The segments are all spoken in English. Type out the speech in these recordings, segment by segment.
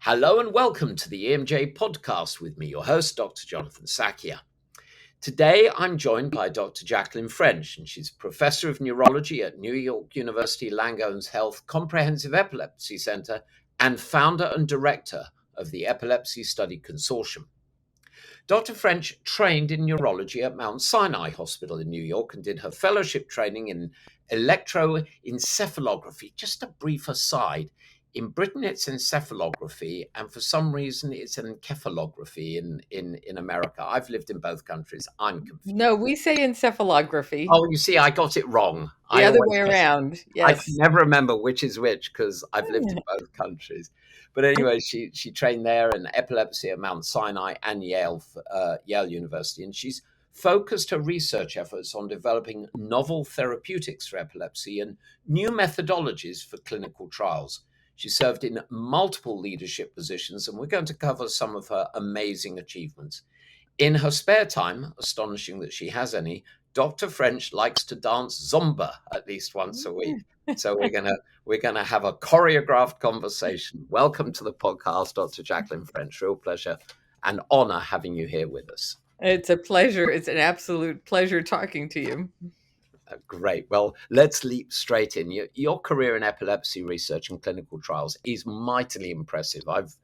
Hello and welcome to the EMJ podcast with me, your host, Dr. Jonathan Sackia. Today, I'm joined by Dr. Jacqueline French, and she's Professor of Neurology at New York University Langone's Health Comprehensive Epilepsy Center and founder and director of the Epilepsy Study Consortium. Dr. French trained in neurology at Mount Sinai Hospital in New York and did her fellowship training in electroencephalography. Just a brief aside, in Britain it's encephalography, and for some reason it's encephalography in America. I've lived in both countries. I'm confused. No, we say encephalography. Oh, you see, I got it wrong. The other way around. I Yes. can never remember which is which because I've lived in both countries. But anyway, she trained there in epilepsy at Mount Sinai and Yale University, and she's focused her research efforts on developing novel therapeutics for epilepsy and new methodologies for clinical trials. She served in multiple leadership positions, and we're going to cover some of her amazing achievements. In her spare time, astonishing that she has any, Dr. French likes to dance Zumba at least once a week. So we're gonna have a choreographed conversation. Welcome to the podcast, Dr. Jacqueline French. Real pleasure and honor having you here with us. It's a pleasure. It's an absolute pleasure talking to you. Great. Well, let's leap straight in. Your career in epilepsy research and clinical trials is mightily impressive. I've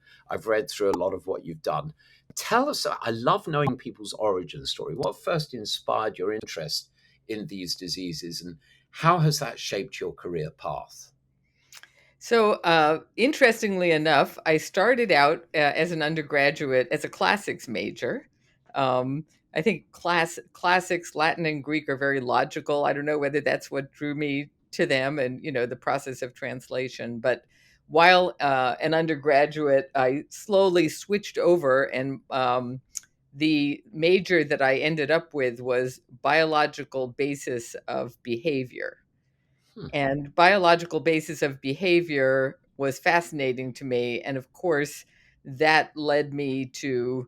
read through a lot of what you've done. Tell us, I love knowing people's origin story. What first inspired your interest in these diseases, and how has that shaped your career path? So, interestingly enough, I started out as an undergraduate as a classics major. I think classics, Latin and Greek, are very logical. I don't know whether that's what drew me to them and, the process of translation. But while an undergraduate, I slowly switched over, and the major that I ended up with was biological basis of behavior. And biological basis of behavior was fascinating to me. And of course, that led me to,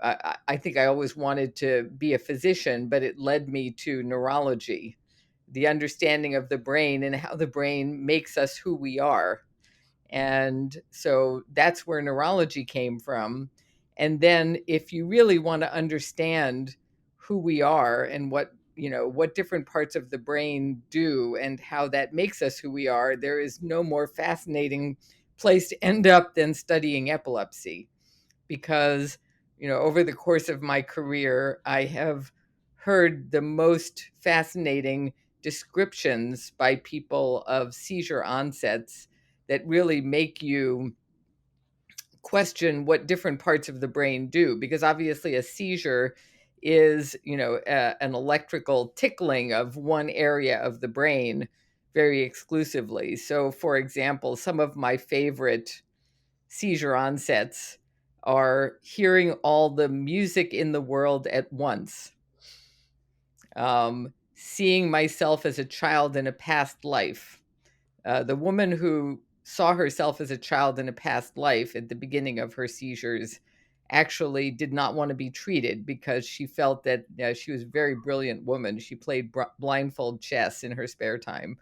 I think I always wanted to be a physician, but it led me to neurology, the understanding of the brain and how the brain makes us who we are. And so that's where neurology came from. And then if you really want to understand who we are and what different parts of the brain do and how that makes us who we are, there is no more fascinating place to end up than studying epilepsy. Because, over the course of my career, I have heard the most fascinating descriptions by people of seizure onsets that really make you question what different parts of the brain do, because obviously a seizure is, an electrical tickling of one area of the brain very exclusively. So, for example, some of my favorite seizure onsets are hearing all the music in the world at once, seeing myself as a child in a past life. The woman who saw herself as a child in a past life at the beginning of her seizures actually did not want to be treated because she felt that she was a very brilliant woman. She played blindfold chess in her spare time.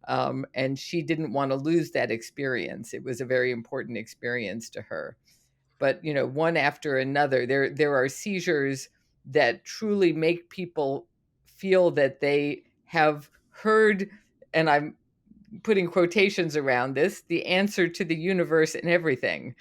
And she didn't want to lose that experience. It was a very important experience to her. But, one after another, there are seizures that truly make people feel that they have heard, and I'm putting quotations around this, the answer to the universe and everything.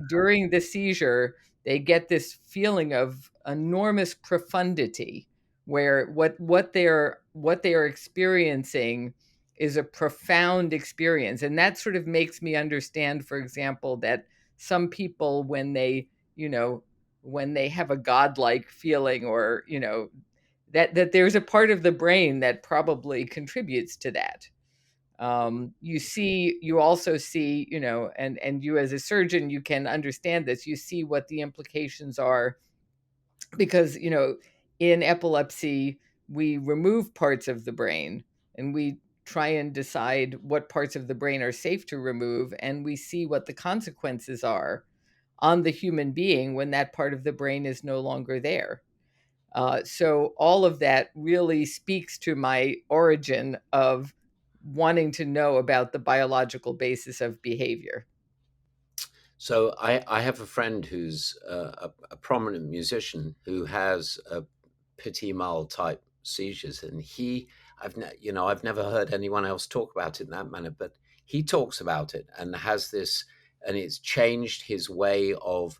During the seizure, they get this feeling of enormous profundity, where what they are experiencing is a profound experience. And that sort of makes me understand, for example, that some people, when they have a godlike feeling, or that there's a part of the brain that probably contributes to that. You also see, and you as a surgeon, you can understand this. You see what the implications are, because, in epilepsy, we remove parts of the brain and we try and decide what parts of the brain are safe to remove. And we see what the consequences are on the human being when that part of the brain is no longer there. So all of that really speaks to my origin of wanting to know about the biological basis of behavior. So I have a friend who's a prominent musician who has a petit mal type seizures, and I've never heard anyone else talk about it in that manner, but he talks about it and has this, and it's changed his way of,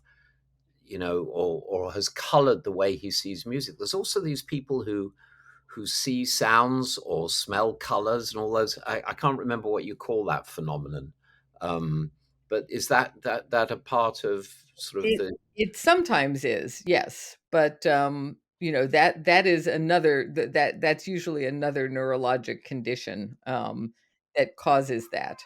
or has colored the way he sees music. There's also these people who see sounds or smell colors and all those. I can't remember what you call that phenomenon. Um, but is that a part of sort of It the it sometimes is, yes, but that is another that's usually another neurologic condition that causes that.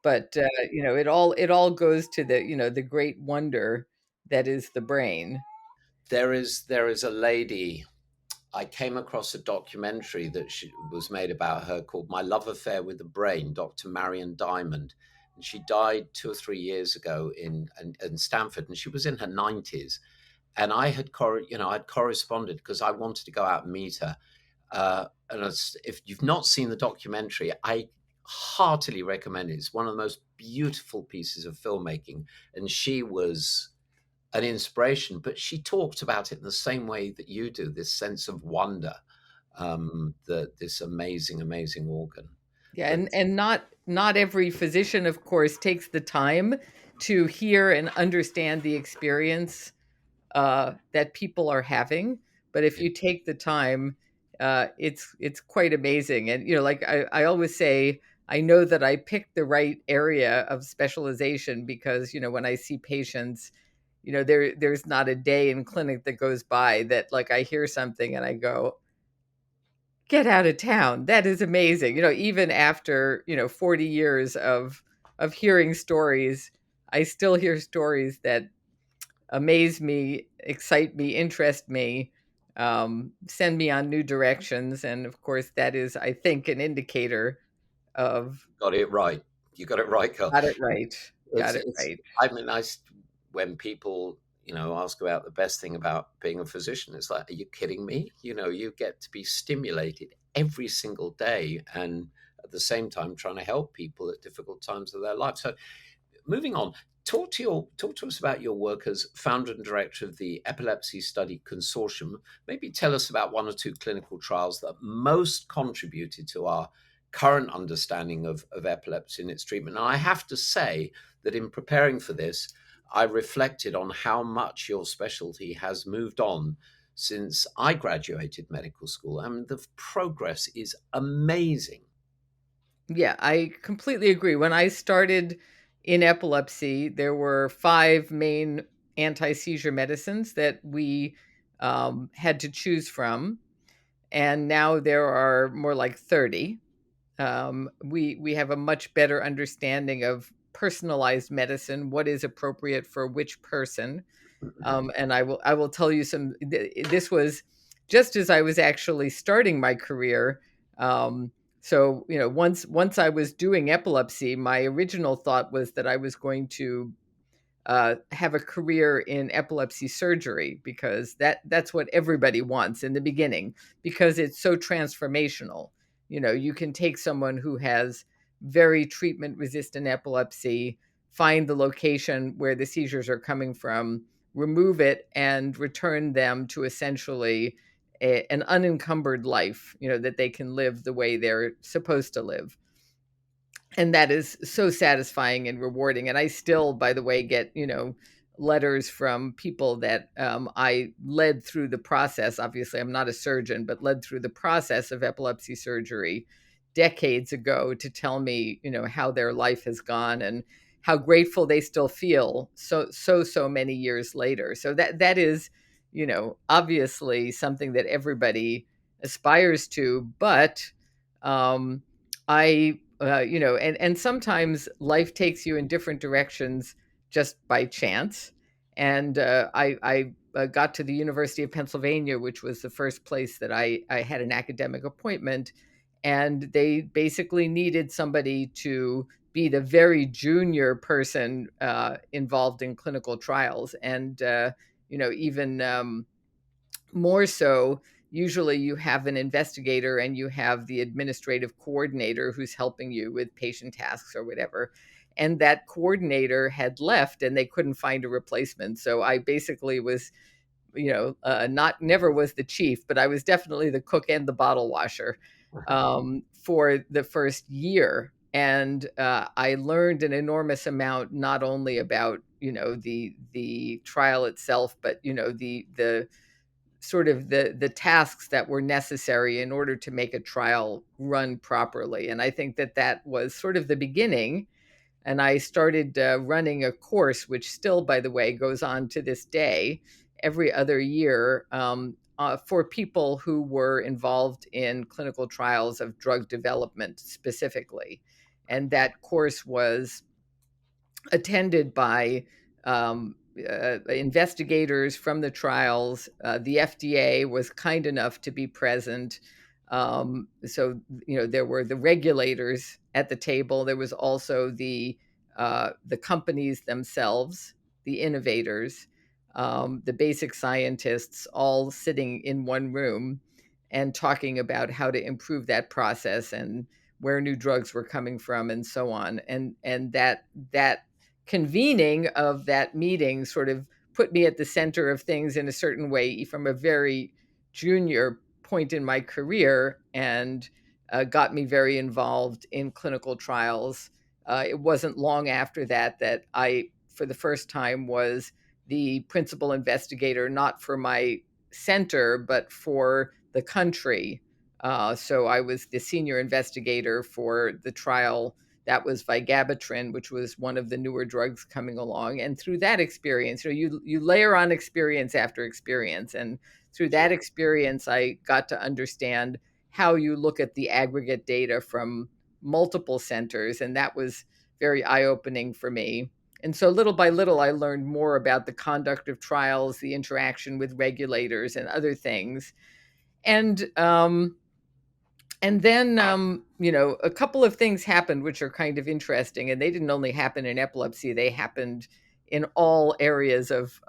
But it all goes to the great wonder that is the brain. there is a lady. I came across a documentary that was made about her called My Love Affair with the Brain, Dr. Marion Diamond. And she died 2 or 3 years ago in Stanford, and she was in her 90s. And I'd corresponded because I wanted to go out and meet her. If you've not seen the documentary, I heartily recommend it. It's one of the most beautiful pieces of filmmaking, and she was an inspiration. But she talked about it in the same way that you do, this sense of wonder, that this amazing, amazing organ. Yeah, But and not every physician, of course, takes the time to hear and understand the experience that people are having. But if yeah, you take the time, it's quite amazing. And like I always say, I know that I picked the right area of specialization because when I see patients, there's not a day in clinic that goes by that like I hear something and I go, get out of town. That is amazing. Even after 40 years of hearing stories, I still hear stories that amaze me, excite me, interest me, send me on new directions. And of course, that is, I think, an indicator of got it right. You got it right, Carl. got it right. Got it It's right. I mean, when people, ask about the best thing about being a physician, it's like, are you kidding me? You get to be stimulated every single day and at the same time trying to help people at difficult times of their life. So moving on, talk to us about your work as founder and director of the Epilepsy Study Consortium. Maybe tell us about one or two clinical trials that most contributed to our current understanding of epilepsy and its treatment. And I have to say that in preparing for this, I reflected on how much your specialty has moved on since I graduated medical school. I mean, the progress is amazing. Yeah, I completely agree. When I started in epilepsy, there were five main anti-seizure medicines that we had to choose from. And now there are more like 30. We have a much better understanding of personalized medicine, what is appropriate for which person. And I will tell you some. This was just as I was actually starting my career. So once I was doing epilepsy, my original thought was that I was going to have a career in epilepsy surgery because that's what everybody wants in the beginning because it's so transformational. You can take someone who has very treatment resistant epilepsy, find the location where the seizures are coming from, remove it, and return them to essentially an unencumbered life, that they can live the way they're supposed to live. And that is so satisfying and rewarding. And I still, by the way, get letters from people that I led through the process. Obviously, I'm not a surgeon, but led through the process of epilepsy surgery decades ago to tell me how their life has gone and how grateful they still feel so many years later. So that is obviously something that everybody aspires to. But um I and sometimes life takes you in different directions just by chance. And I got to the University of Pennsylvania, which was the first place that I had an academic appointment, and they basically needed somebody to be the very junior person involved in clinical trials, and even more so, usually you have an investigator and you have the administrative coordinator who's helping you with patient tasks or whatever. and that coordinator had left and they couldn't find a replacement. So I basically was, not never was the chief, but I was definitely the cook and the bottle washer for the first year. And I learned an enormous amount, not only about the trial itself, but the sort of the tasks that were necessary in order to make a trial run properly. And I think that was sort of the beginning. And I started running a course, which still, by the way, goes on to this day, every other year, for people who were involved in clinical trials of drug development specifically. And that course was attended by investigators from the trials. The FDA was kind enough to be present. So there were the regulators at the table. There was also the companies themselves, the innovators, the basic scientists, all sitting in one room and talking about how to improve that process and where new drugs were coming from and so on. And that convening of that meeting sort of put me at the center of things in a certain way from a very junior point in my career, and got me very involved in clinical trials. It wasn't long after that I, for the first time, was the principal investigator, not for my center, but for the country. So I was the senior investigator for the trial that was vigabatrin, which was one of the newer drugs coming along. And through that experience, you layer on experience after experience. And through that experience, I got to understand how you look at the aggregate data from multiple centers. And that was very eye-opening for me. And so little by little, I learned more about the conduct of trials, the interaction with regulators and other things. And then, a couple of things happened which are kind of interesting, and they didn't only happen in epilepsy; they happened in all areas of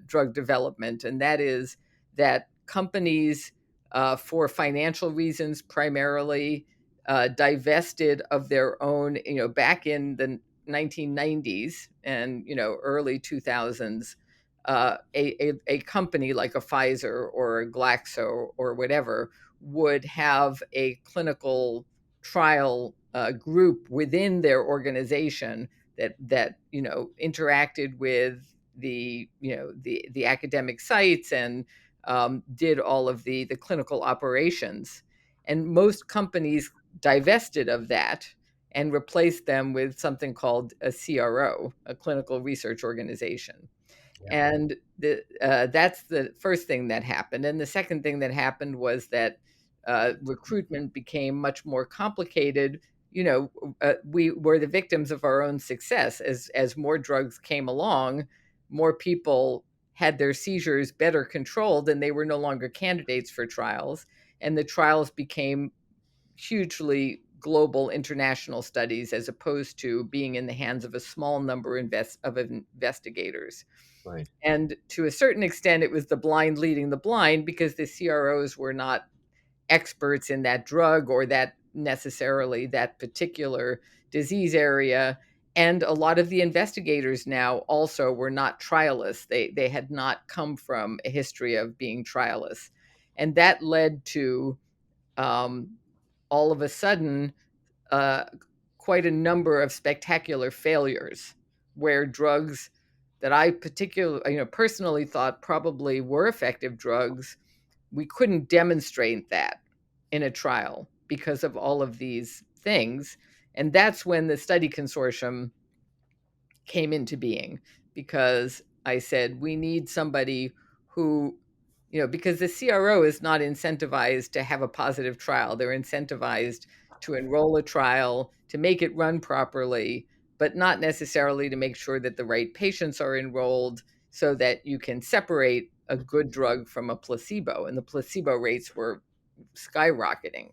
drug development. And that is that companies, for financial reasons primarily, divested of their own. Back in the 1990s and early 2000s, a company like a Pfizer or a Glaxo or whatever would have a clinical trial group within their organization that interacted with the academic sites and did all of the clinical operations. And most companies divested of that and replaced them with something called a CRO, a clinical research organization. And that's the first thing that happened. And the second thing that happened was that recruitment became much more complicated. We were the victims of our own success. As more drugs came along, more people had their seizures better controlled, and they were no longer candidates for trials. And the trials became hugely global international studies, as opposed to being in the hands of a small number of investigators. Right. And to a certain extent, it was the blind leading the blind, because the CROs were not experts in that drug or that necessarily that particular disease area. And a lot of the investigators now also were not trialists. They had not come from a history of being trialists. And that led to all of a sudden uh, quite a number of spectacular failures where drugs that I personally thought probably were effective drugs, we couldn't demonstrate that in a trial because of all of these things. And that's when the study consortium came into being, because I said, we need somebody who, because the CRO is not incentivized to have a positive trial. They're incentivized to enroll a trial, to make it run properly, but not necessarily to make sure that the right patients are enrolled so that you can separate a good drug from a placebo. And the placebo rates were skyrocketing.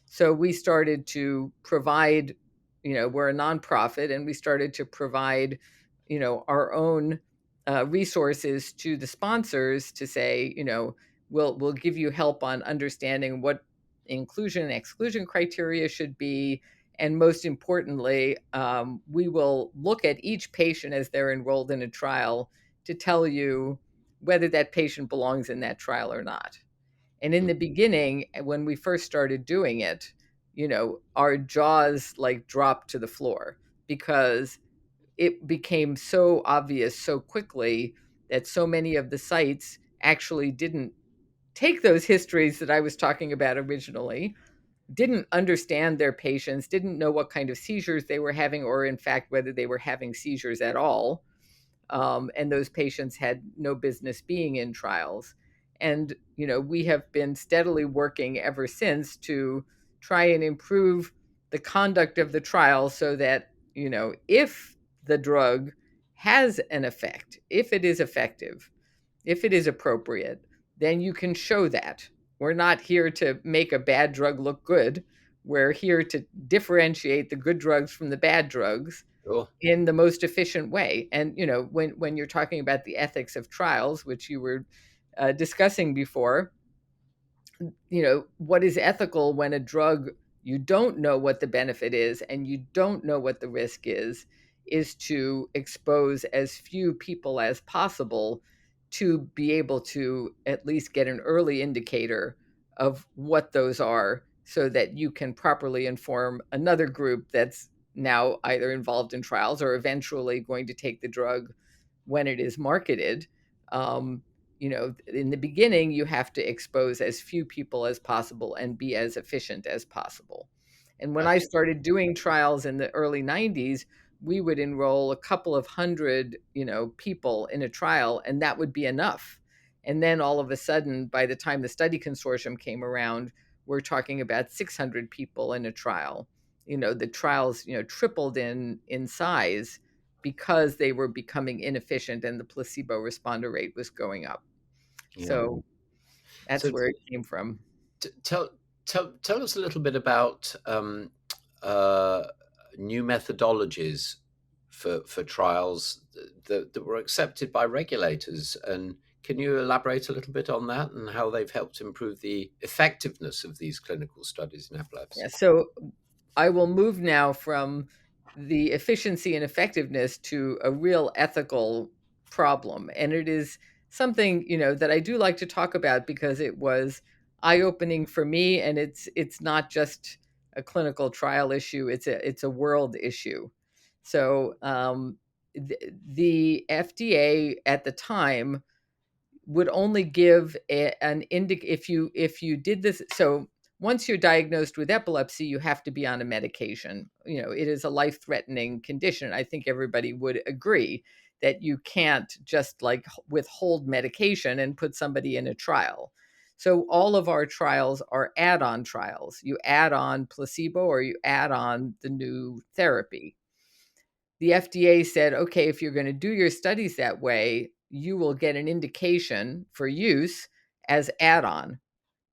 So we started to provide, we're a nonprofit, and we started to provide, our own resources to the sponsors to say, we'll give you help on understanding what inclusion and exclusion criteria should be, And most importantly, we will look at each patient as they're enrolled in a trial to tell you whether that patient belongs in that trial or not. And in the beginning, when we first started doing it, our jaws like dropped to the floor because it became so obvious so quickly that so many of the sites actually didn't take those histories that I was talking about originally, didn't understand their patients, didn't know what kind of seizures they were having, or in fact, whether they were having seizures at all. And those patients had no business being in trials. And, we have been steadily working ever since to try and improve the conduct of the trial so that, if the drug has an effect, if it is effective, if it is appropriate, then you can show that. We're not here to make a bad drug look good. We're here to differentiate the good drugs from the bad drugs Sure. in the most efficient way. And when you're talking about the ethics of trials, which you were discussing before, what is ethical when a drug, you don't know what the benefit is and you don't know what the risk is to expose as few people as possible to be able to at least get an early indicator of what those are so that you can properly inform another group that's now either involved in trials or eventually going to take the drug when it is marketed. um, in the beginning, you have to expose as few people as possible and be as efficient as possible. And when I started doing trials in the early 90s, we would enroll a couple of hundred, people in a trial, and that would be enough. And then all of a sudden, by the time the study consortium came around, we're talking about 600 people in a trial. The trials, tripled in size because they were becoming inefficient and the placebo responder rate was going up. Yeah. So that's So where it came from. tell tell us a little bit about uh, new methodologies for trials that were accepted by regulators, and can you elaborate a little bit on that and how they've helped improve the effectiveness of these clinical studies in Yeah. epilepsy? So I will move now from the efficiency and effectiveness to a real ethical problem. And it is something, that I do like to talk about because it was eye-opening for me, and it's not just a clinical trial issue, it's a world issue. So the FDA at the time would only give if you did this. So once you're diagnosed with epilepsy, you have to be on a medication. It is a life-threatening condition. I think everybody would agree that you can't just like withhold medication and put somebody in a trial. So all of our trials are add-on trials. You add on placebo or you add on the new therapy. The FDA said, okay, if you're going to do your studies that way, you will get an indication for use as add-on,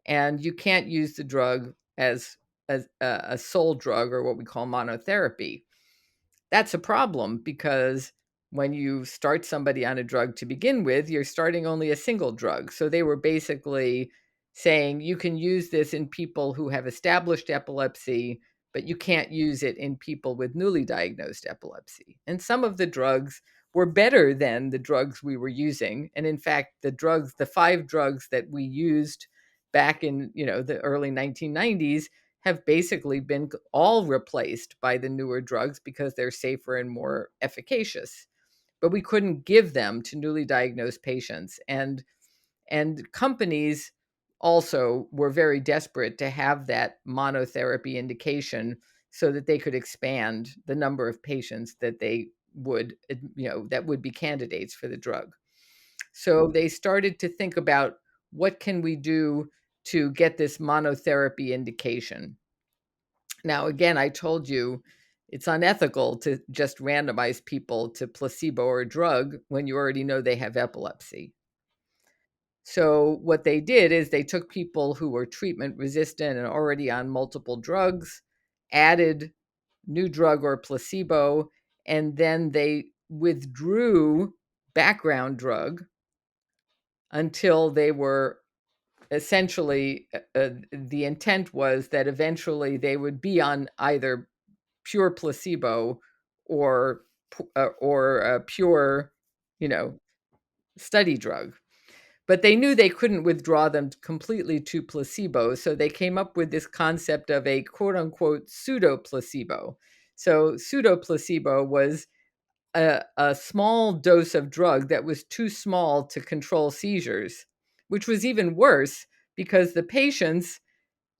and you can't use the drug as a sole drug or what we call monotherapy. That's a problem because when you start somebody on a drug to begin with, you're starting only a single drug. So they were basically saying you can use this in people who have established epilepsy, but you can't use it in people with newly diagnosed epilepsy. And some of the drugs were better than the drugs we were using. And in fact, the 5 drugs that we used back in, the early 1990s have basically been all replaced by the newer drugs because they're safer and more efficacious. But we couldn't give them to newly diagnosed patients. And companies also were very desperate to have that monotherapy indication so that they could expand the number of patients that they would, that would be candidates for the drug. So they started to think about what can we do to get this monotherapy indication. Now, again, I told you it's unethical to just randomize people to placebo or drug when you already know they have epilepsy. So, what they did is they took people who were treatment resistant and already on multiple drugs, added new drug or placebo, and then they withdrew background drug until they were essentially the intent was that eventually they would be on either pure placebo or a pure, you know, study drug. But they knew they couldn't withdraw them completely to placebo, so they came up with this concept of a quote unquote pseudo placebo. So pseudo placebo was a small dose of drug that was too small to control seizures, which was even worse because the patients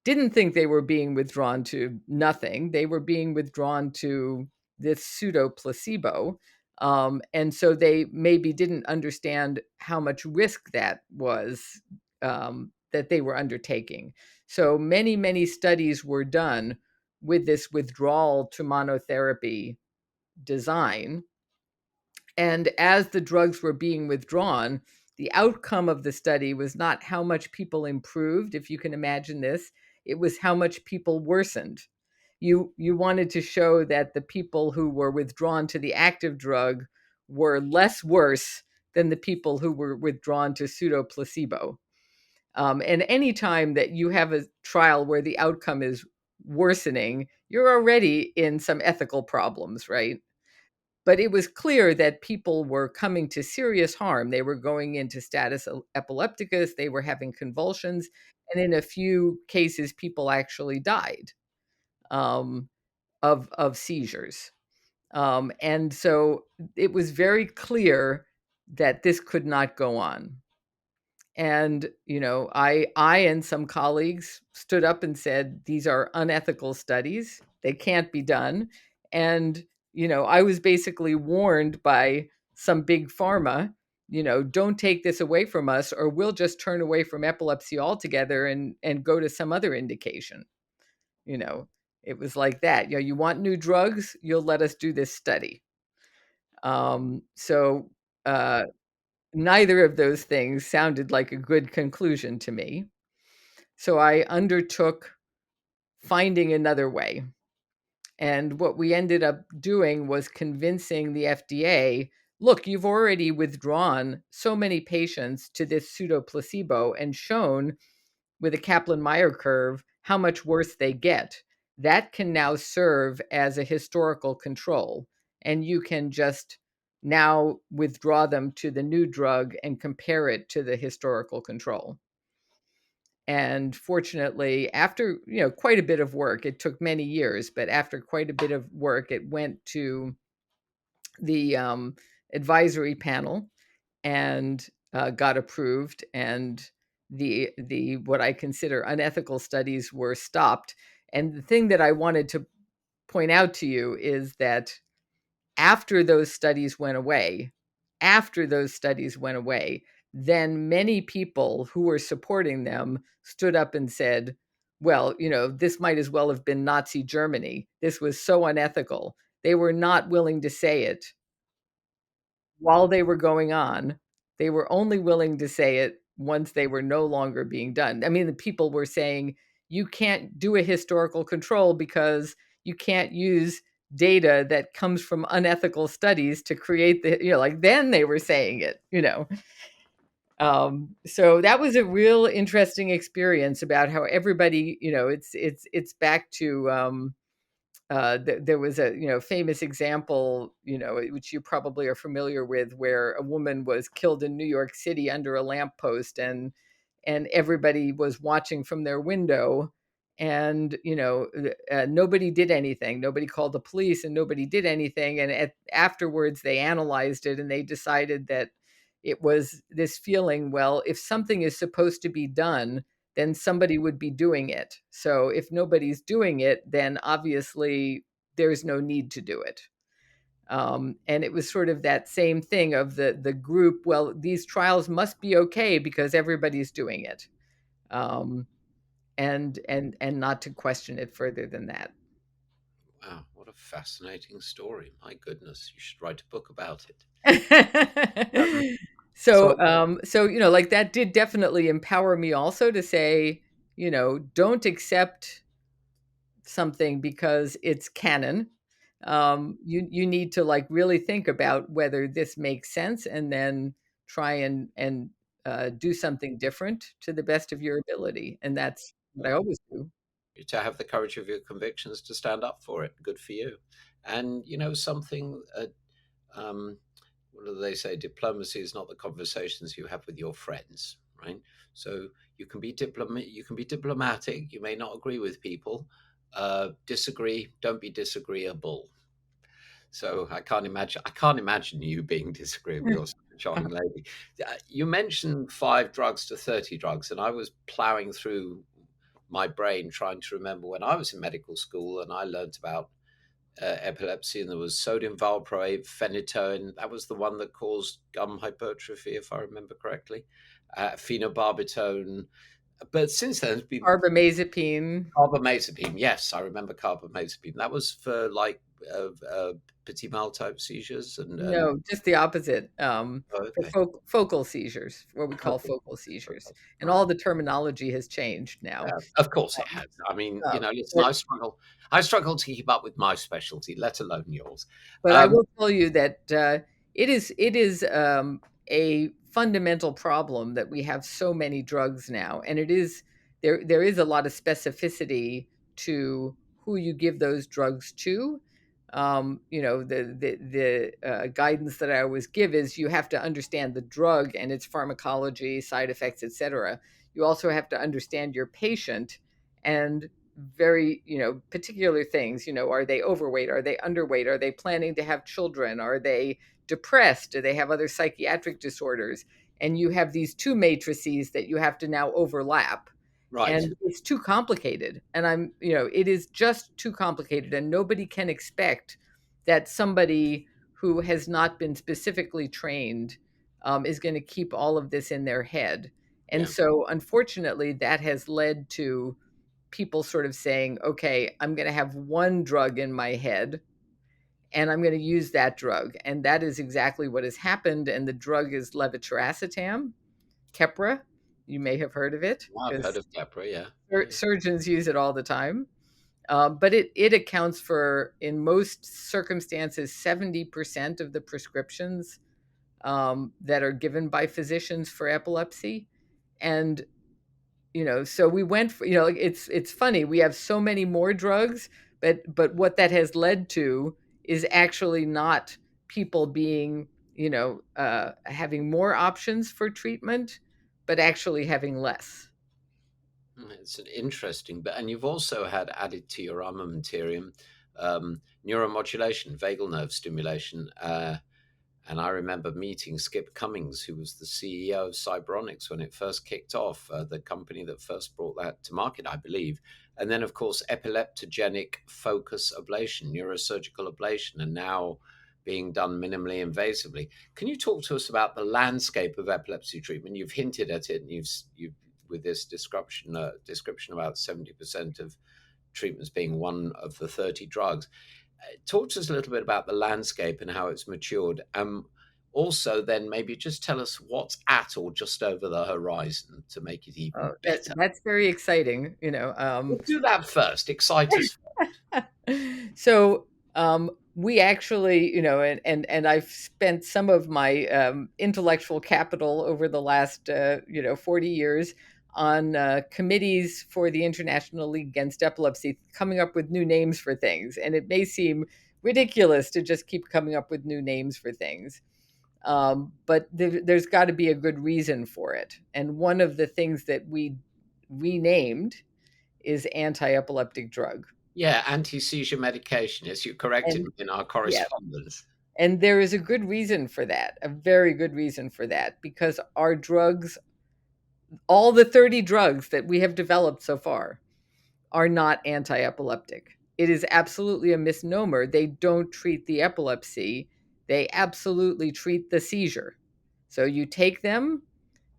didn't think they were being withdrawn to nothing. They were being withdrawn to this pseudo placebo. And so they maybe didn't understand how much risk that was, that they were undertaking. So many, many studies were done with this withdrawal to monotherapy design. And as the drugs were being withdrawn, the outcome of the study was not how much people improved, if you can imagine this, it was how much people worsened. You wanted to show that the people who were withdrawn to the active drug were less worse than the people who were withdrawn to pseudo placebo. And any time that you have a trial where the outcome is worsening, you're already in some ethical problems, right? But it was clear that people were coming to serious harm. They were going into status epilepticus, they were having convulsions, and in a few cases, people actually died um, of seizures. And so it was very clear that this could not go on. And, you know, I and some colleagues stood up and said, these are unethical studies. They can't be done. And, you know, I was basically warned by some big pharma, you know, don't take this away from us or we'll just turn away from epilepsy altogether and go to some other indication. You know, it was like that. You know, you want new drugs, you'll let us do this study. So uh, neither of those things sounded like a good conclusion to me. So I undertook finding another way. And what we ended up doing was convincing the FDA, look, you've already withdrawn so many patients to this pseudo placebo and shown with a Kaplan-Meier curve how much worse they get. That can now serve as a historical control. And you can just now withdraw them to the new drug and compare it to the historical control. And fortunately, after, you know, quite a bit of work, it took many years, but after quite a bit of work, it went to the advisory panel and got approved, and the what I consider unethical studies were stopped. And the thing that I wanted to point out to you is that after those studies went away, after those studies went away, then many people who were supporting them stood up and said, well, you know, this might as well have been Nazi Germany. This was so unethical. They were not willing to say it while they were going on. They were only willing to say it once they were no longer being done. I mean, the people were saying, you can't do a historical control because you can't use data that comes from unethical studies to create the, you know, like then they were saying it, you know. So that was a real interesting experience about how everybody, you know, it's back to there was a, you know, famous example, you know, which you probably are familiar with, where a woman was killed in New York City under a lamppost, and everybody was watching from their window, and, you know, nobody did anything. Nobody called the police, and nobody did anything. And afterwards, they analyzed it, and they decided that it was this feeling. Well, if something is supposed to be done, then somebody would be doing it. So if nobody's doing it, then obviously there's no need to do it. And it was sort of that same thing of the group. Well, these trials must be okay because everybody's doing it, um, and not to question it further than that. Wow, what a fascinating story. My goodness, you should write a book about it. So, So, so, you know, like that did definitely empower me also to say, you know, don't accept something because it's canon. You need to like really think about whether this makes sense, and then try and do something different to the best of your ability. And that's what I always do. to have the courage of your convictions to stand up for it. Good for you. And something. Um, what do they say? Diplomacy is not the conversations you have with your friends, right? So you can be diplomatic. You may not agree with people. Disagree. Don't be disagreeable. So I can't imagine. I can't imagine you being disagreeable. You're such a charming lady. You mentioned 5 drugs to 30 drugs, and I was plowing through my brain trying to remember when I was in medical school and I learned about epilepsy, and there was sodium valproate, phenytoin. That was the one that caused gum hypertrophy, if I remember correctly. Phenobarbital. But since then, there's been Carbamazepine. carbamazepine. Yes, I remember carbamazepine. That was for like petit mal type seizures and No, just the opposite. oh, For okay. focal seizures, what we call Okay. focal seizures, Okay. and Right. all the terminology has changed now. Of course it Um, has. I mean, listen, but I struggle to keep up with my specialty, let alone yours. I Um, will tell you that it is a fundamental problem that we have so many drugs now, and it is there is a lot of specificity to who you give those drugs to. The guidance that I always give is you have to understand the drug and its pharmacology, side effects, etc. You also have to understand your patient and very particular things. Are they overweight, are they underweight, are they planning to have children, are they depressed, do they have other psychiatric disorders? And you have these two matrices that you have to now overlap, right. and it's too complicated, and it is just too complicated, and nobody can expect that somebody who has not been specifically trained is going to keep all of this in their head. And Yeah. so unfortunately that has led to people sort of saying, okay, I'm going to have one drug in my head and I'm going to use that drug. And that is exactly what has happened. And the drug is levetiracetam, Keppra. You may have heard of it Well, I've heard because of Capra, yeah. Yeah. surgeons use it all the time. But it accounts for, in most circumstances, 70% of the prescriptions that are given by physicians for epilepsy. And so we went for, it's funny, we have so many more drugs, but what that has led to is actually not people being having more options for treatment, but actually having less. It's an interesting, and you've also had added to your armamentarium neuromodulation, vagal nerve stimulation. And I remember meeting Skip Cummings, who was the CEO of Cybronics when it first kicked off, the company that first brought that to market, I believe. And then, of course, epileptogenic focus ablation, neurosurgical ablation, and now being done minimally invasively. Can you talk to us about the landscape of epilepsy treatment? You've hinted at it, and you've with this description about 70% of treatments being one of the 30 drugs. Talk to us a little bit about the landscape and how it's matured. Also, then maybe just tell us what's at or just over the horizon to make it even better. That's very exciting. We'll do that first. Excite us. So we actually, and I've spent some of my intellectual capital over the last 40 years on committees for the International League Against Epilepsy, coming up with new names for things. And it may seem ridiculous to just keep coming up with new names for things. But there's got to be a good reason for it. And one of the things that we renamed is anti-epileptic drug. Yeah, anti-seizure medication. Yes, you corrected And me in our yeah, correspondence. and there is a good reason for that, a very good reason for that, because our drugs, all the 30 drugs that we have developed so far, are not anti-epileptic. It is absolutely a misnomer. They don't treat the epilepsy. They absolutely treat the seizure. So you take them,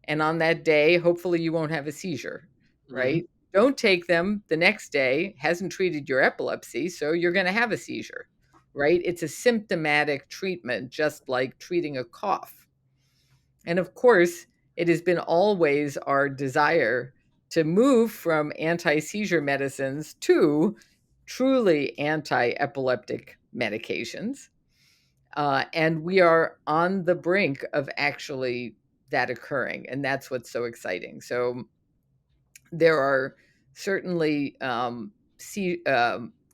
and on that day, hopefully you won't have a seizure, Hmm. right? Don't take them the next day, hasn't treated your epilepsy, so you're going to have a seizure, right? It's a symptomatic treatment, just like treating a cough. And of course, it has been always our desire to move from anti seizure medicines to truly anti epileptic medications. And we are on the brink of actually that occurring. And that's what's so exciting. So there are certainly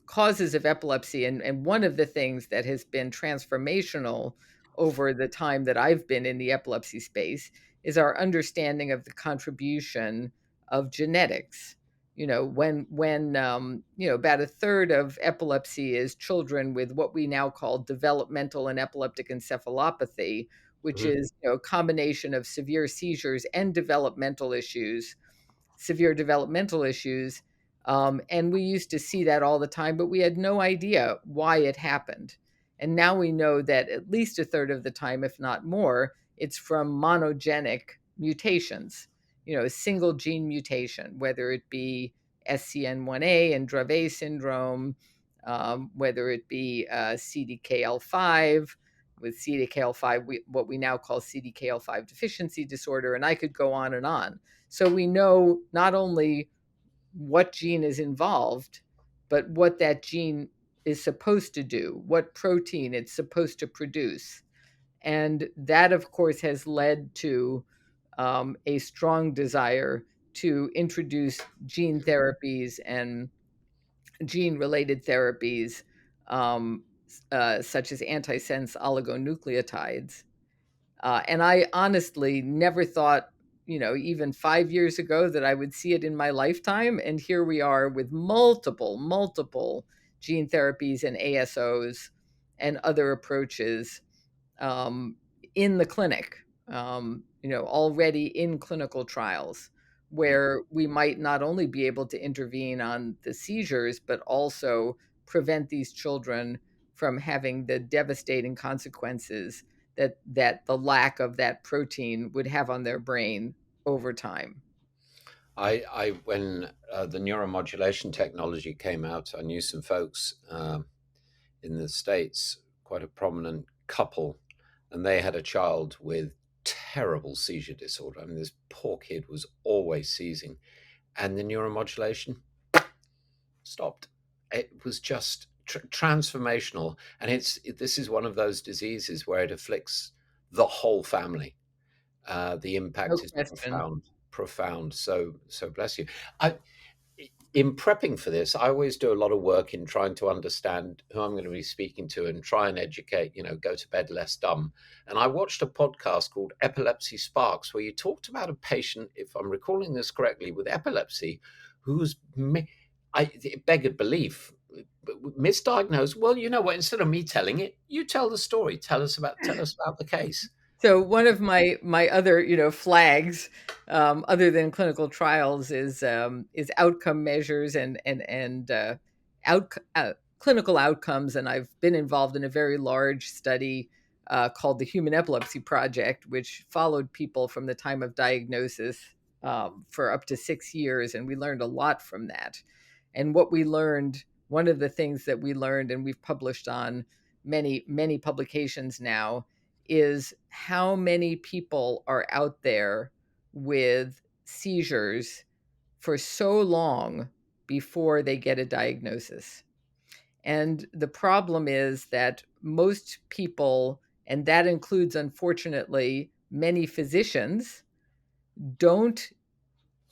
causes of epilepsy. And one of the things that has been transformational over the time that I've been in the epilepsy space is our understanding of the contribution of genetics. About a third of epilepsy is children with what we now call developmental and epileptic encephalopathy, which Mhm. is a combination of severe seizures and severe developmental issues. And we used to see that all the time, but we had no idea why it happened. And now we know that at least a third of the time, if not more, it's from monogenic mutations, a single gene mutation, whether it be SCN1A and Dravet syndrome, whether it be CDKL5 with CDKL5, what we now call CDKL5 deficiency disorder, and I could go on and on. So we know not only what gene is involved, but what that gene is supposed to do, what protein it's supposed to produce. And that, of course, has led to a strong desire to introduce gene therapies and gene related therapies, such as antisense oligonucleotides. And I honestly never thought, even 5 years ago, that I would see it in my lifetime. And here we are with multiple gene therapies and ASOs and other approaches um, in the clinic, already in clinical trials, where we might not only be able to intervene on the seizures, but also prevent these children from having the devastating consequences that the lack of that protein would have on their brain over time. When the neuromodulation technology came out, I knew some folks in the States, quite a prominent couple, and they had a child with terrible seizure disorder. I mean, this poor kid was always seizing, and the neuromodulation stopped. It was just transformational, and this is one of those diseases where it afflicts the whole family. The No impact is question. profound. So bless you. I, in prepping for this, I always do a lot of work in trying to understand who I'm going to be speaking to and try and educate, go to bed less dumb. And I watched a podcast called Epilepsy Sparks, where you talked about a patient, if I'm recalling this correctly, with epilepsy, who's, it begged belief, misdiagnosed. Well, you know what? Instead of me telling it, you tell the story. Tell us about the case. So one of my other flags, other than clinical trials, is outcome measures and out, clinical outcomes. And I've been involved in a very large study called the Human Epilepsy Project, which followed people from the time of diagnosis for up to 6 years, and we learned a lot from that. And what we learned, one of the things that we learned, and we've published on many publications now, is how many people are out there with seizures for so long before they get a diagnosis. And the problem is that most people, and that includes, unfortunately, many physicians, don't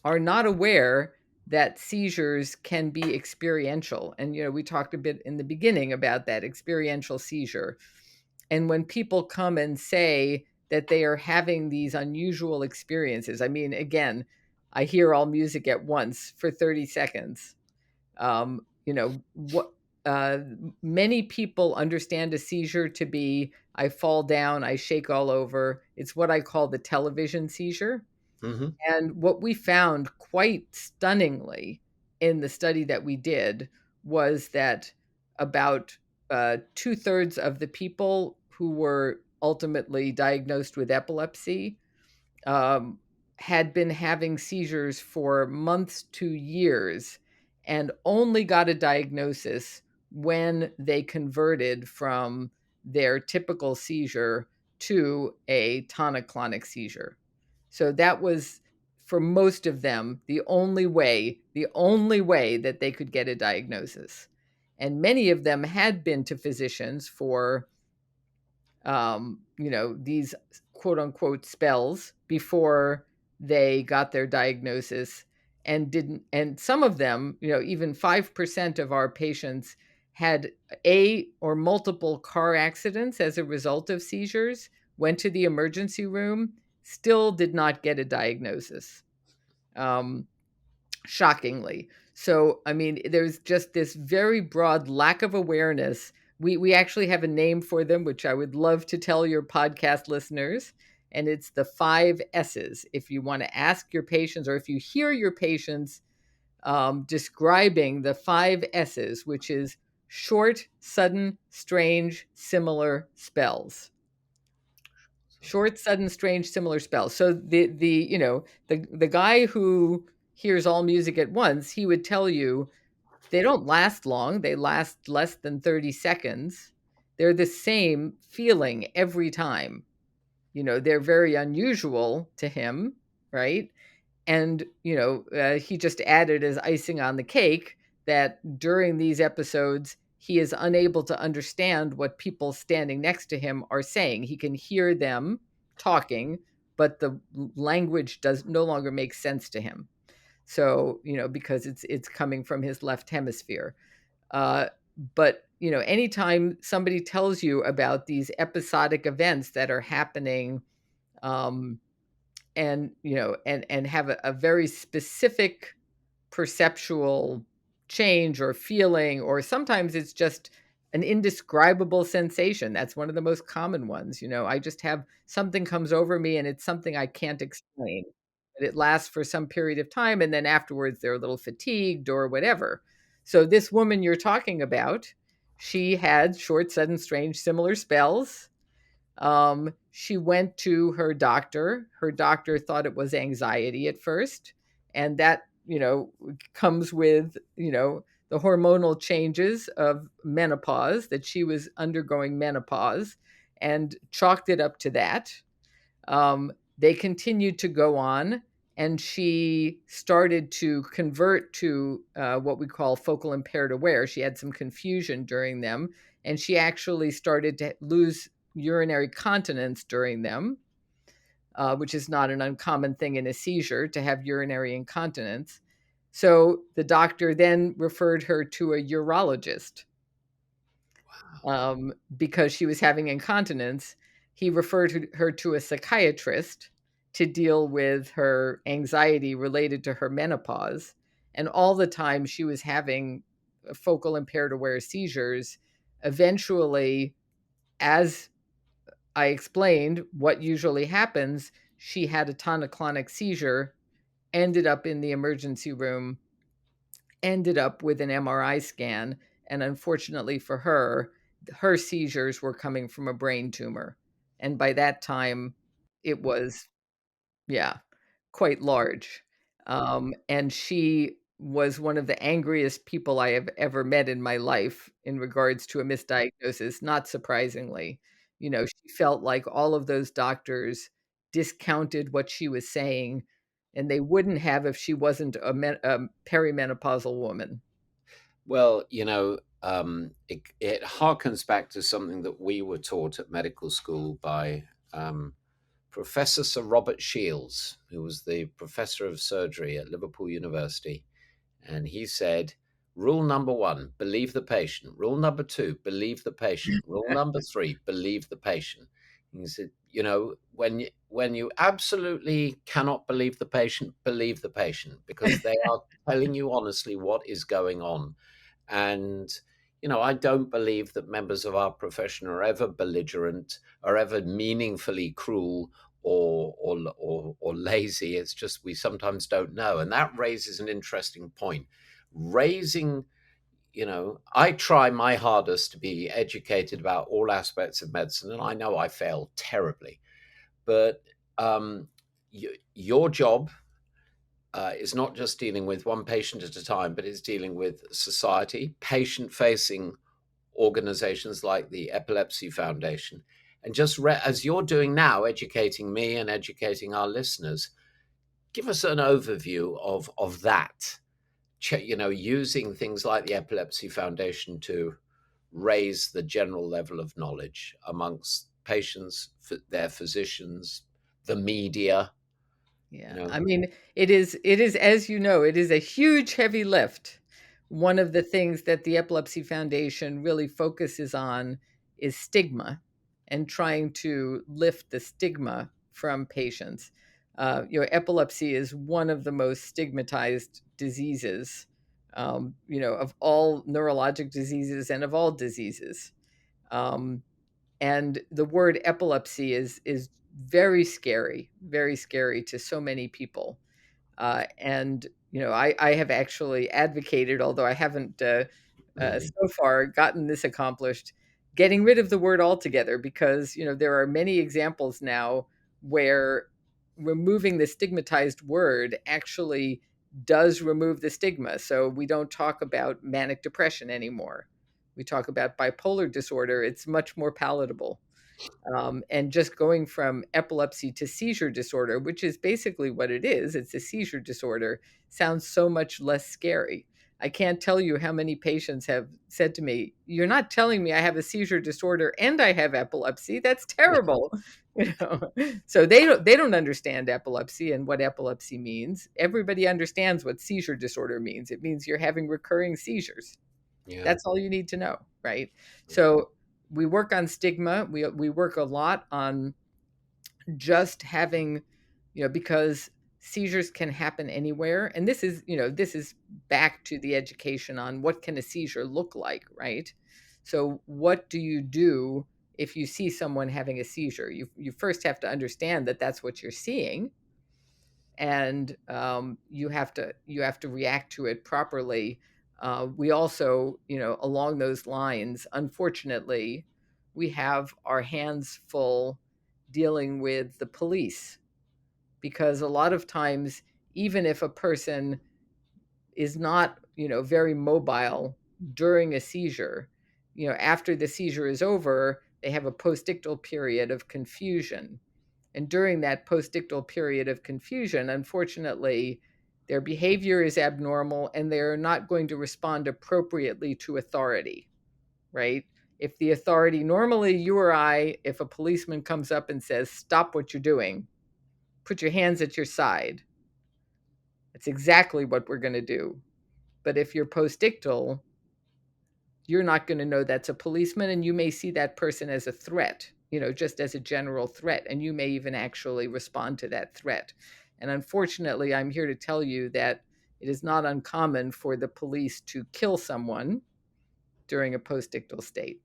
are not aware that seizures can be experiential. And we talked a bit in the beginning about that experiential seizure. And when people come and say that they are having these unusual experiences, I mean, again, I hear all music at once for 30 seconds. What uh, Many people understand a seizure to be I fall down, I shake all over. It's what I call the television seizure. Hmm. And what we found quite stunningly in the study that we did was that about two-thirds of the people who were ultimately diagnosed with epilepsy um, had been having seizures for months to years and only got a diagnosis when they converted from their typical seizure to a tonic-clonic seizure. So that was, for most of them, the only way that they could get a diagnosis. And many of them had been to physicians for these quote unquote spells before they got their diagnosis. and didn't, and some of them, even 5% of our patients had a or multiple car accidents as a result of seizures, went to the emergency room, still did not get a diagnosis. Shockingly. So, I mean, there's just this very broad lack of awareness. We actually have a name for them, which I would love to tell your podcast listeners. And it's the 5 S's. If you want to ask your patients, or if you hear your patients describing the 5 S's, which is short, sudden, strange, similar spells. Short, sudden, strange, similar spells. So the guy who hears all music at once, he would tell you they don't last long. They last less than 30 seconds. They're the same feeling every time. They're very unusual to him, right? And, he just added as icing on the cake that during these episodes, he is unable to understand what people standing next to him are saying. He can hear them talking, but the language does no longer make sense to him. So, because it's coming from his left hemisphere. But, anytime somebody tells you about these episodic events that are happening, and have a very specific perceptual change or feeling, or sometimes it's just an indescribable sensation. That's one of the most common ones. I just have something comes over me and it's something I can't explain, but it lasts for some period of time, and then afterwards they're a little fatigued or whatever. So this woman you're talking about, she had short, sudden, strange, similar spells. She went to her doctor. Her doctor thought it was anxiety at first, and that, comes with, the hormonal changes of menopause, that she was undergoing menopause, and chalked it up to that. They continued to go on, and she started to convert to what we call focal impaired aware. She had some confusion during them, and she actually started to lose urinary continence during them, which is not an uncommon thing in a seizure to have urinary incontinence. So the doctor then referred her to a urologist. Because she was having incontinence. He referred her to a psychiatrist to deal with her anxiety related to her menopause. And all the time she was having focal impaired aware seizures. Eventually, as I explained what usually happens, she had a tonic-clonic seizure, ended up in the emergency room, ended up with an MRI scan, and unfortunately for her, her seizures were coming from a brain tumor. And by that time, it was, yeah, quite large. And she was one of the angriest people I have ever met in my life in regards to a misdiagnosis, not surprisingly. She felt like all of those doctors discounted what she was saying, and they wouldn't have if she wasn't a perimenopausal woman. Well, it harkens back to something that we were taught at medical school by Professor Sir Robert Shields, who was the professor of surgery at Liverpool University. And he said, rule number 1, believe the patient. Rule number 2, believe the patient. Rule number 3, believe the patient. And he said, when you absolutely cannot believe the patient, believe the patient, because they are telling you honestly what is going on. And, I don't believe that members of our profession are ever belligerent, are ever meaningfully cruel or lazy. It's just we sometimes don't know. And that raises an interesting point. I try my hardest to be educated about all aspects of medicine, and I know I fail terribly. But your job is not just dealing with one patient at a time, but it's dealing with society, patient-facing organizations like the Epilepsy Foundation. And just as you're doing now, educating me and educating our listeners, give us an overview of that. Using things like the Epilepsy Foundation to raise the general level of knowledge amongst patients, their physicians, the media. You Yeah. know. I mean, it is, as you know, it is a huge, heavy lift. One of the things that the Epilepsy Foundation really focuses on is stigma and trying to lift the stigma from patients. Epilepsy is one of the most stigmatized diseases, of all neurologic diseases and of all diseases. Um, and the word epilepsy is very scary to so many people. And I have actually advocated, although I haven't Really. so far gotten this accomplished, getting rid of the word altogether, because there are many examples now where removing the stigmatized word actually does remove the stigma. So we don't talk about manic depression anymore. We talk about bipolar disorder. It's much more palatable. And just going from epilepsy to seizure disorder, which is basically what it is, it's a seizure disorder, sounds so much less scary. I can't tell you how many patients have said to me, "You're not telling me I have a seizure disorder and I have epilepsy. That's terrible." You know, so they don't understand epilepsy and what epilepsy means. Everybody understands what seizure disorder means. It means you're having recurring seizures. Yeah. That's all you need to know, right? Yeah. So we work on stigma. We work a lot on just having, because seizures can happen anywhere. And this is back to the education on what can a seizure look like, right? So what do you do if you see someone having a seizure? You first have to understand that that's what you're seeing, and you have to react to it properly. We also, along those lines, unfortunately, we have our hands full dealing with the police, because a lot of times, even if a person is not, very mobile during a seizure, after the seizure is over, they have a postictal period of confusion, and during that postictal period of confusion, unfortunately, their behavior is abnormal and they're not going to respond appropriately to authority, right? If the authority, normally you or I, if a policeman comes up and says, "Stop what you're doing, put your hands at your side," that's exactly what we're going to do. But if you're postictal, you're not going to know that's a policeman, and you may see that person as a threat, just as a general threat, and you may even actually respond to that threat. And unfortunately, I'm here to tell you that it is not uncommon for the police to kill someone during a postictal state.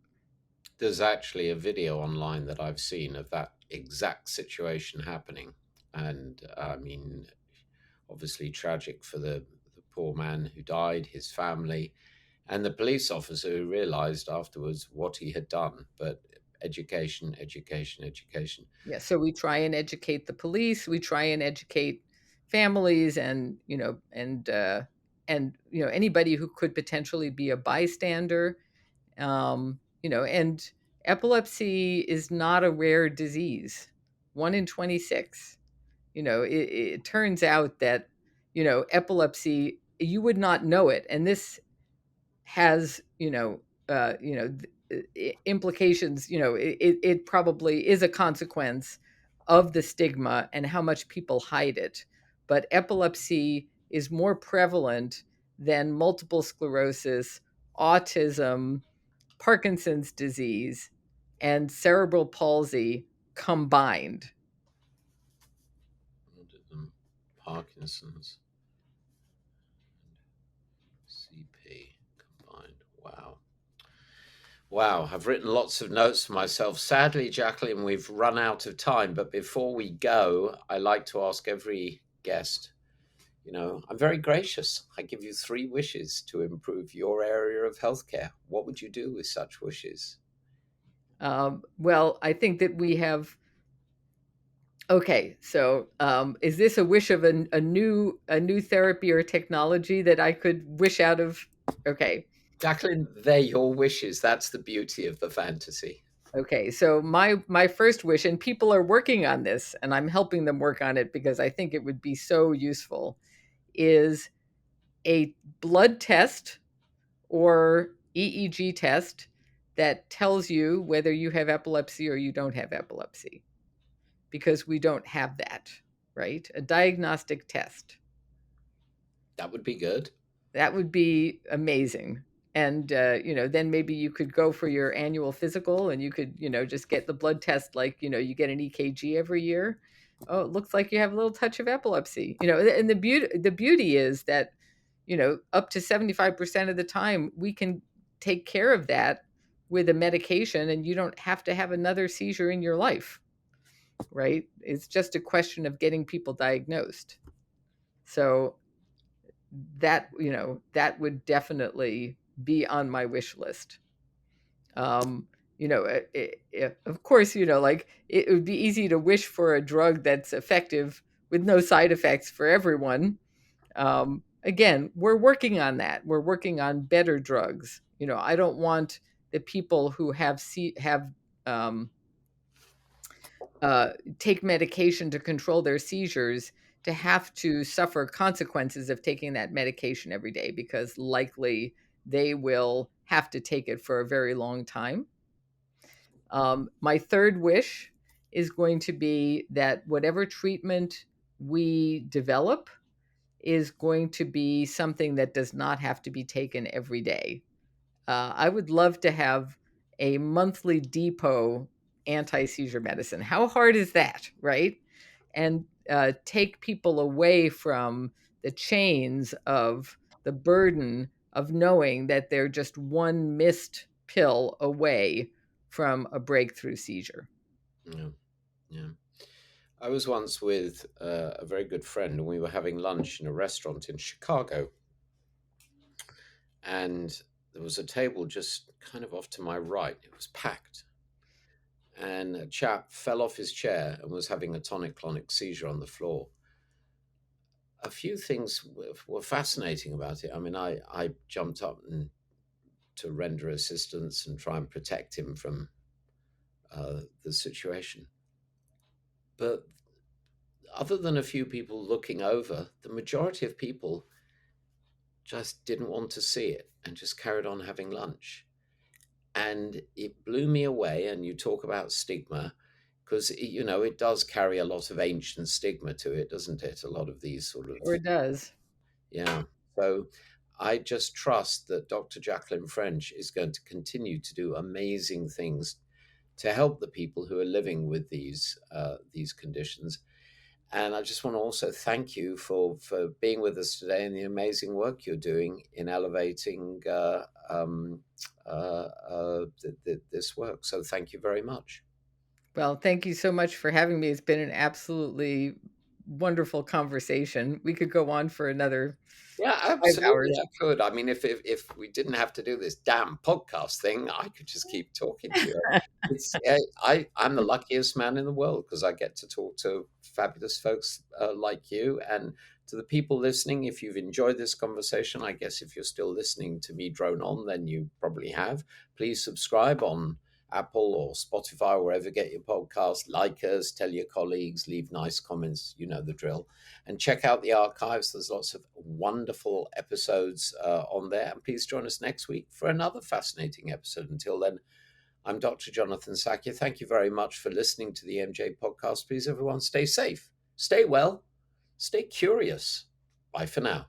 There's actually a video online that I've seen of that exact situation happening. And I mean, obviously tragic for the poor man who died, his family, and the police officer who realized afterwards what he had done. But education, education, education. Yeah, so we try and educate the police, we try and educate families, and anybody who could potentially be a bystander. And epilepsy is not a rare disease. 1 in 26. It turns out that, epilepsy, you would not know it. And this has, implications. It probably is a consequence of the stigma and how much people hide it. But epilepsy is more prevalent than multiple sclerosis, autism, Parkinson's disease, and cerebral palsy combined. Autism, Parkinson's, CP combined. Wow. Wow, I've written lots of notes for myself. Sadly, Jacqueline, we've run out of time. But before we go, I like to ask every guest, I'm very gracious. I give you 3 wishes to improve your area of healthcare. What would you do with such wishes? Well, I think that we have. Okay, so is this a wish of a new therapy or technology that I could wish out of? Okay, Jacqueline, they're your wishes. That's the beauty of the fantasy. okay. So my first wish, and people are working on this, and I'm helping them work on it because I think it would be so useful, is a blood test or EEG test that tells you whether you have epilepsy or you don't have epilepsy, because we don't have that, right? A diagnostic test. That would be good. That would be amazing. And, then maybe you could go for your annual physical and you could, just get the blood test like, you get an EKG every year. Oh, it looks like you have a little touch of epilepsy. And the beauty is that, up to 75% of the time we can take care of that with a medication and you don't have to have another seizure in your life, right? It's just a question of getting people diagnosed. So that would definitely be on my wish list. Of course, like it would be easy to wish for a drug that's effective with no side effects for everyone. Again, we're working on that. We're working on better drugs. I don't want the people who have um, take medication to control their seizures to have to suffer consequences of taking that medication every day, because likely they will have to take it for a very long time. My third wish is going to be that whatever treatment we develop is going to be something that does not have to be taken every day. I would love to have a monthly depot anti-seizure medicine. How hard is that, right? And take people away from the chains of the burden of knowing that they're just one missed pill away from a breakthrough seizure. Yeah, yeah. I was once with a very good friend, and we were having lunch in a restaurant in Chicago. And there was a table just kind of off to my right. It was packed. And a chap fell off his chair and was having a tonic-clonic seizure on the floor. A few things were fascinating about it. I mean, I jumped up and to render assistance and try and protect him from the situation. But other than a few people looking over, the majority of people just didn't want to see it and just carried on having lunch. And it blew me away. And you talk about stigma, because it does carry a lot of ancient stigma to it, doesn't it? A lot of these sort of, Or it does. yeah. So I just trust that Dr. Jacqueline French is going to continue to do amazing things to help the people who are living with these conditions. And I just want to also thank you for being with us today and the amazing work you're doing in elevating this work. So thank you very much. Well, thank you so much for having me. It's been an absolutely wonderful conversation. We could go on for another Yeah, 5 hours. absolutely. I could. I mean, if we didn't have to do this damn podcast thing, I could just keep talking to you. I'm the luckiest man in the world because I get to talk to fabulous folks like you. And to the people listening, if you've enjoyed this conversation, I guess if you're still listening to me drone on, then you probably have. Please subscribe on Apple or Spotify, or wherever you get your podcast. Like us, tell your colleagues, leave nice comments. You know the drill. And check out the archives. There's lots of wonderful episodes on there. And please join us next week for another fascinating episode. Until then, I'm Dr. Jonathan Sakya. Thank you very much for listening to the MJ podcast. Please, everyone, stay safe, stay well, stay curious. Bye for now.